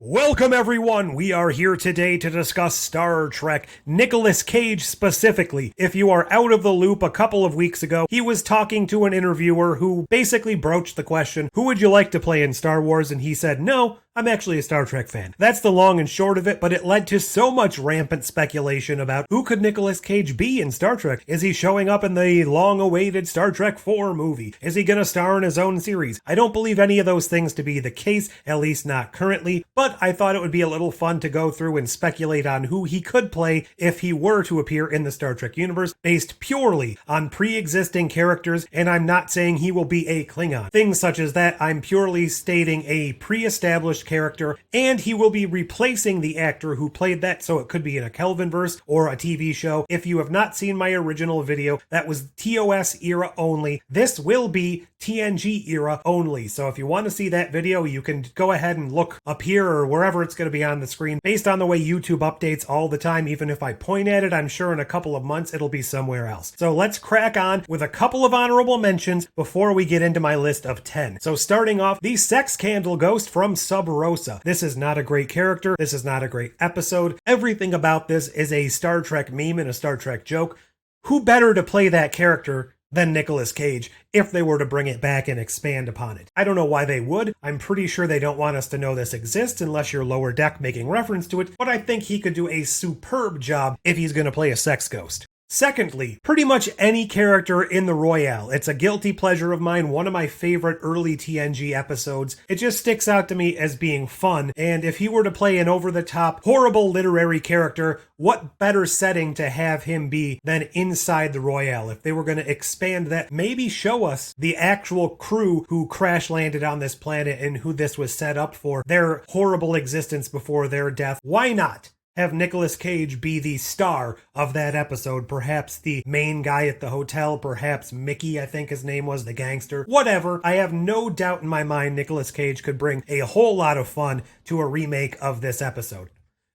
Welcome everyone! We are here today to discuss Star Trek, Nicolas Cage specifically. If you are out of the loop, a couple of weeks ago, he was talking to an interviewer who basically broached the question, who would you like to play in Star Wars? And he said, no, I'm actually a Star Trek fan. That's the long and short of it, but it led to so much rampant speculation about who could Nicolas Cage be in Star Trek? Is he showing up in the long-awaited Star Trek 4 movie? Is he gonna star in his own series? I don't believe any of those things to be the case, at least not currently, but I thought it would be a little fun to go through and speculate on who he could play if he were to appear in the Star Trek universe, based purely on pre-existing characters, and I'm not saying he will be a Klingon. Things such as that, I'm purely stating a pre-established character, and he will be replacing the actor who played that, so it could be in a Kelvinverse or a TV show. If you have not seen my original video, that was TOS era only. This will be TNG era only, so if you want to see that video, you can go ahead and look up here or wherever it's going to be on the screen. Based on the way YouTube updates all the time, even if I point at it, I'm sure in a couple of months it'll be somewhere else. So let's crack on with a couple of honorable mentions before we get into my list of 10. So starting off, the Sex Candle Ghost from Sub Rosa. This is not a great character. This is not a great episode. Everything about this is a Star Trek meme and a Star Trek joke. Who better to play that character than Nicolas Cage if they were to bring it back and expand upon it? I don't know why they would. I'm pretty sure they don't want us to know this exists unless you're Lower Deck making reference to it, but I think he could do a superb job if he's going to play a sex ghost. Secondly, pretty much any character in the Royale. It's a guilty pleasure of mine, one of my favorite early TNG episodes. It just sticks out to me as being fun, and if he were to play an over-the-top, horrible literary character, what better setting to have him be than inside the Royale? If they were going to expand that, maybe show us the actual crew who crash-landed on this planet and who this was set up for, their horrible existence before their death. Why not have Nicolas Cage be the star of that episode? Perhaps the main guy at the hotel, perhaps Mickey, I think his name was, the gangster. Whatever, I have no doubt in my mind Nicolas Cage could bring a whole lot of fun to a remake of this episode.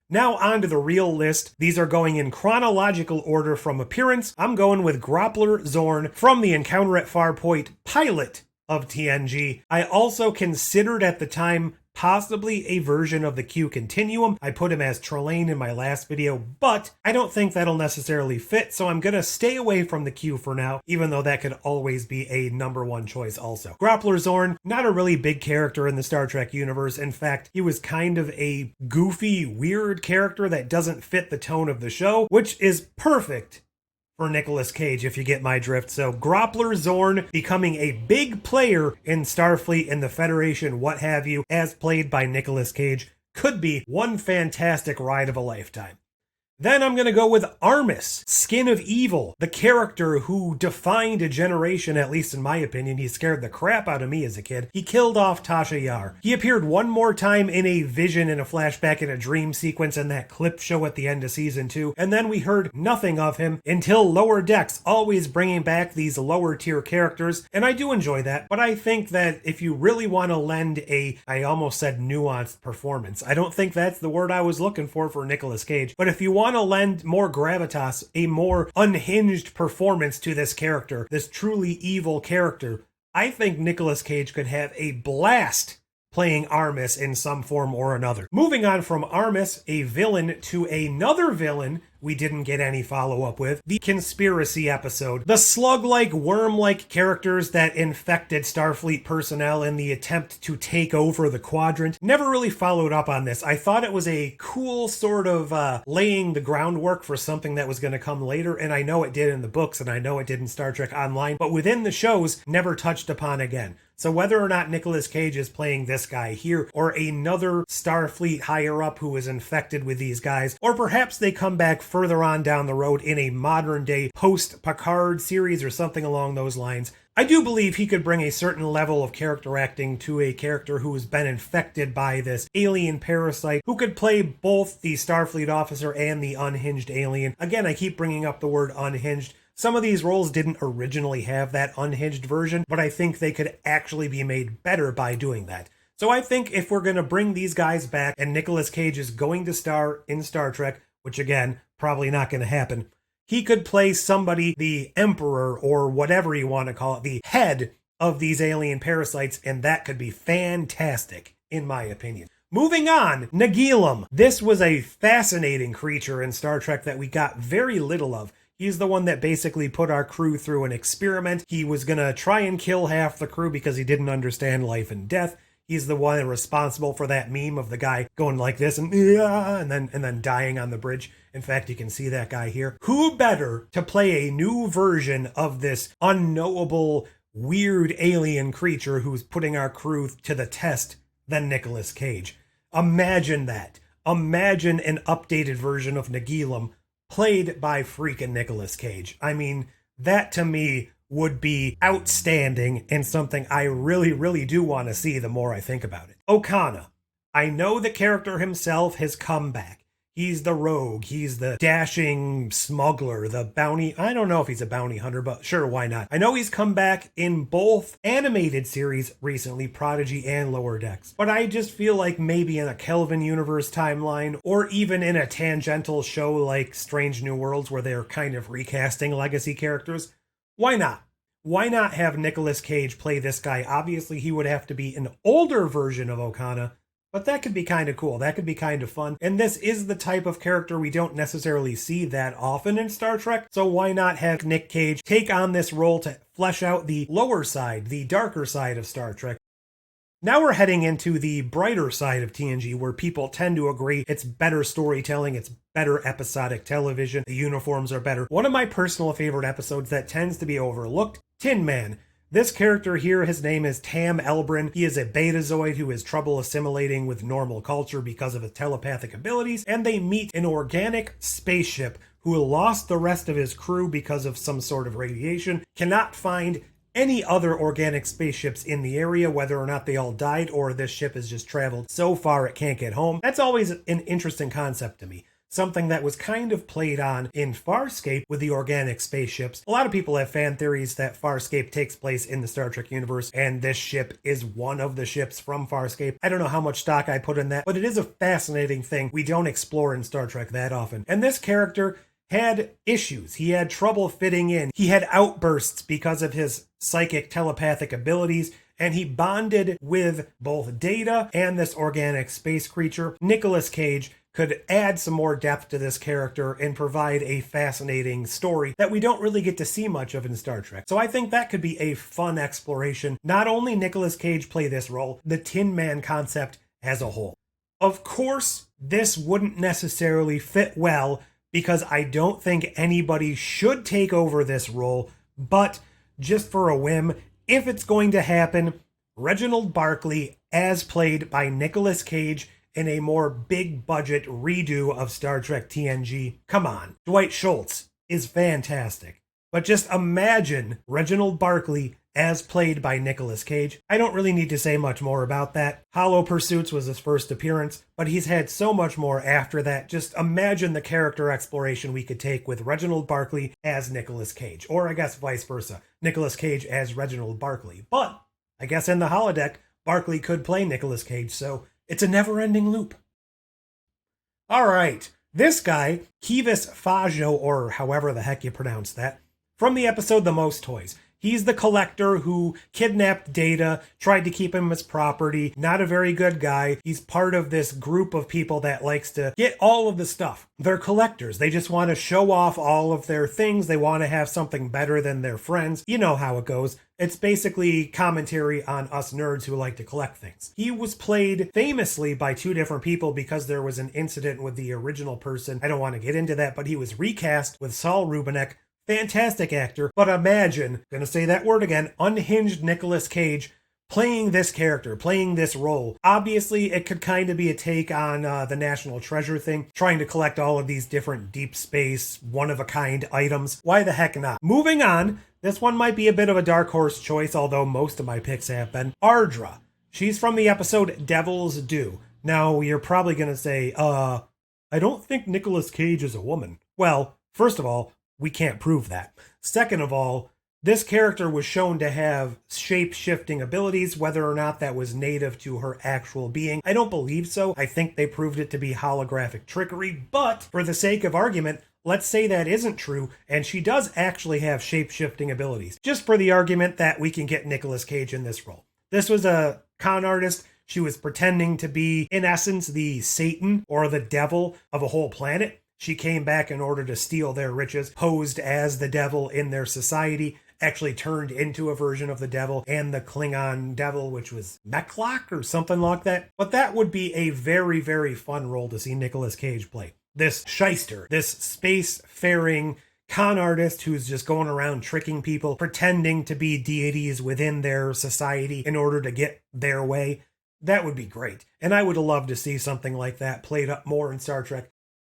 Now on to the real list. These are going in chronological order from appearance. I'm going with Groppler Zorn from the Encounter at Farpoint pilot of TNG. I also considered at the time possibly a version of the Q Continuum. I put him as Trelane in my last video, but I don't think that'll necessarily fit, so I'm gonna stay away from the Q for now, even though that could always be a number one choice also. Groppler Zorn, not a really big character in the Star Trek universe. In fact, he was kind of a goofy, weird character that doesn't fit the tone of the show, which is perfect for Nicolas Cage, if you get my drift. So Groppler Zorn becoming a big player in Starfleet, in the Federation, what have you, as played by Nicolas Cage, could be one fantastic ride of a lifetime. Then I'm going to go with Armus, Skin of Evil, the character who defined a generation, at least in my opinion. He scared the crap out of me as a kid. He killed off Tasha Yar. He appeared one more time in a vision, in a flashback, in a dream sequence in that clip show at the end of season 2, and then we heard nothing of him until Lower Decks, always bringing back these lower tier characters, and I do enjoy that, but I think that if you really want to lend a, I almost said nuanced performance, I don't think that's the word I was looking for Nicolas Cage, but if you want to lend more gravitas, a more unhinged performance to this character, this truly evil character, I think Nicolas Cage could have a blast playing Armus in some form or another. Moving on from Armus, a villain, to another villain we didn't get any follow-up with, the Conspiracy episode. The slug-like, worm-like characters that infected Starfleet personnel in the attempt to take over the Quadrant. Never really followed up on this. I thought it was a cool sort of laying the groundwork for something that was going to come later, and I know it did in the books, and I know it did in Star Trek Online, but within the shows, never touched upon again. So whether or not Nicolas Cage is playing this guy here, or another Starfleet higher-up who is infected with these guys, or perhaps they come back further on down the road in a modern-day post-Picard series or something along those lines, I do believe he could bring a certain level of character acting to a character who has been infected by this alien parasite, who could play both the Starfleet officer and the unhinged alien. Again, I keep bringing up the word unhinged. Some of these roles didn't originally have that unhinged version, but I think they could actually be made better by doing that. So I think if we're going to bring these guys back and Nicolas Cage is going to star in Star Trek, which again, probably not going to happen, he could play somebody, the emperor or whatever you want to call it, the head of these alien parasites, and that could be fantastic, in my opinion. Moving on, Nagilum. This was a fascinating creature in Star Trek that we got very little of. He's the one that basically put our crew through an experiment. He was gonna try and kill half the crew because he didn't understand life and death. He's the one responsible for that meme of the guy going like this and then dying on the bridge. In fact, you can see that guy here. Who better to play a new version of this unknowable, weird alien creature who's putting our crew to the test than Nicolas Cage? Imagine that. Imagine an updated version of Nagilum played by freaking Nicolas Cage. I mean, that to me would be outstanding and something I really, really do want to see the more I think about it. Okana. I know the character himself has come back. He's the rogue, he's the dashing smuggler, the bounty. I don't know if he's a bounty hunter, but sure, why not? I know he's come back in both animated series recently, Prodigy and Lower Decks. But I just feel like maybe in a Kelvin universe timeline, or even in a tangential show like Strange New Worlds where they're kind of recasting legacy characters, why not? Why not have Nicolas Cage play this guy? Obviously, he would have to be an older version of Okana, but that could be kind of cool. That could be kind of fun. And this is the type of character we don't necessarily see that often in Star Trek. So why not have Nick Cage take on this role to flesh out the lower side, the darker side of Star Trek? Now we're heading into the brighter side of TNG, where people tend to agree it's better storytelling, it's better episodic television, the uniforms are better. One of my personal favorite episodes that tends to be overlooked, Tin Man. This character here, his name is Tam Elbrin. He is a betazoid who has trouble assimilating with normal culture because of his telepathic abilities, and they meet an organic spaceship who lost the rest of his crew because of some sort of radiation, cannot find any other organic spaceships in the area, whether or not they all died or this ship has just traveled so far it can't get home. That's always an interesting concept to me. Something that was kind of played on in Farscape with the organic spaceships. A lot of people have fan theories that Farscape takes place in the Star Trek universe, and this ship is one of the ships from Farscape. I don't know how much stock I put in that, but it is a fascinating thing we don't explore in Star Trek that often. And this character had issues. He had trouble fitting in. He had outbursts because of his psychic telepathic abilities, and he bonded with both Data and this organic space creature. Nicolas Cage could add some more depth to this character and provide a fascinating story that we don't really get to see much of in Star Trek. So I think that could be a fun exploration. Not only Nicolas Cage play this role, the Tin Man concept as a whole. Of course, this wouldn't necessarily fit well because I don't think anybody should take over this role, but just for a whim, if it's going to happen, Reginald Barclay as played by Nicolas Cage in a more big budget redo of Star Trek TNG. Come on, Dwight Schultz is fantastic. But just imagine Reginald Barclay as played by Nicolas Cage. I don't really need to say much more about that. Hollow Pursuits was his first appearance, but he's had so much more after that. Just imagine the character exploration we could take with Reginald Barclay as Nicolas Cage, or I guess vice versa, Nicolas Cage as Reginald Barclay. But I guess in the holodeck, Barclay could play Nicolas Cage, so it's a never-ending loop. All right, this guy, Kivas Fajo, or however the heck you pronounce that, from the episode The Most Toys. He's the collector who kidnapped Data, tried to keep him as property, not a very good guy. He's part of this group of people that likes to get all of the stuff. They're collectors. They just want to show off all of their things. They want to have something better than their friends. You know how it goes. It's basically commentary on us nerds who like to collect things. He was played famously by two different people because there was an incident with the original person. I don't want to get into that, but he was recast with Saul Rubinek. Fantastic actor, but imagine, gonna say that word again, unhinged Nicolas Cage playing this character, playing this role. Obviously, it could kind of be a take on the National Treasure thing, trying to collect all of these different deep space, one-of-a-kind items. Why the heck not? Moving on, this one might be a bit of a dark horse choice, although most of my picks have been. Ardra. She's from the episode Devil's Due. Now, you're probably gonna say, I don't think Nicolas Cage is a woman. Well, first of all, we can't prove that. Second of all, this character was shown to have shape-shifting abilities, whether or not that was native to her actual being. I don't believe so. I think they proved it to be holographic trickery, but for the sake of argument, let's say that isn't true, and she does actually have shape-shifting abilities. Just for the argument that we can get Nicolas Cage in this role. This was a con artist She was pretending to be, in essence, the Satan or the devil of a whole planet. She came back in order to steal their riches, posed as the devil in their society, actually turned into a version of the devil and the Klingon devil, which was Meklock or something like that. But that would be a very, very fun role to see Nicolas Cage play. This shyster, this space-faring con artist who's just going around tricking people, pretending to be deities within their society in order to get their way. That would be great. And I would love to see something like that played up more in Star Trek.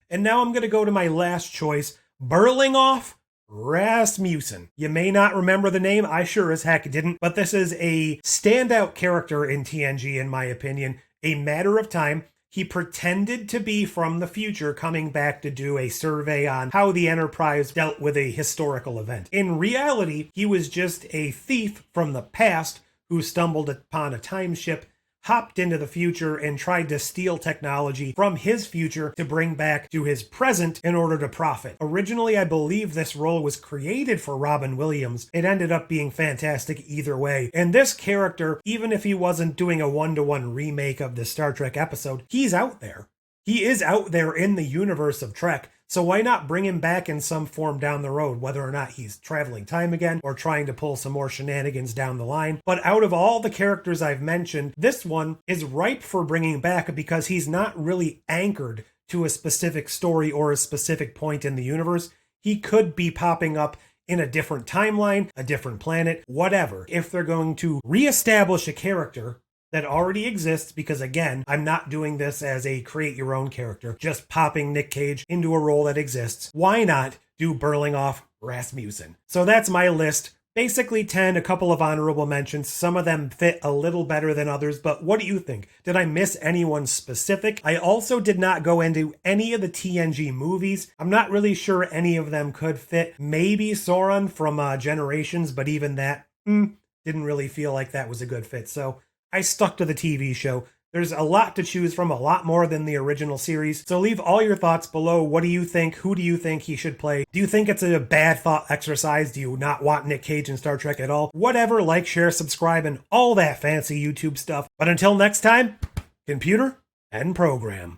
And now I'm going to go to my last choice, Berlingoff Rasmussen. You may not remember the name, I sure as heck didn't, but this is a standout character in TNG in my opinion. A matter of time, he pretended to be from the future coming back to do a survey on how the Enterprise dealt with a historical event. In reality, he was just a thief from the past who stumbled upon a time ship, hopped into the future, and tried to steal technology from his future to bring back to his present in order to profit. Originally, I believe this role was created for Robin Williams. It ended up being fantastic either way. And this character, even if he wasn't doing a one-to-one remake of the Star Trek episode, he's out there. He is out there in the universe of Trek. So why not bring him back in some form down the road, whether or not he's traveling time again or trying to pull some more shenanigans down the line. But out of all the characters I've mentioned, this one is ripe for bringing back because he's not really anchored to a specific story or a specific point in the universe. He could be popping up in a different timeline, a different planet, whatever. If they're going to reestablish a character that already exists, because again, I'm not doing this as a create your own character, just popping Nick Cage into a role that exists. Why not do Berlingoff Rasmussen? So that's my list. Basically 10, a couple of honorable mentions. Some of them fit a little better than others, but what do you think? Did I miss anyone specific? I also did not go into any of the TNG movies. I'm not really sure any of them could fit. Maybe Sauron from Generations, but even that, didn't really feel like that was a good fit. So I stuck to the TV show. There's a lot to choose from, a lot more than the original series. So leave all your thoughts below. What do you think? Who do you think he should play? Do you think it's a bad thought exercise? Do you not want Nick Cage in Star Trek at all? Whatever, like, share, subscribe, and all that fancy YouTube stuff. But until next time, computer and program.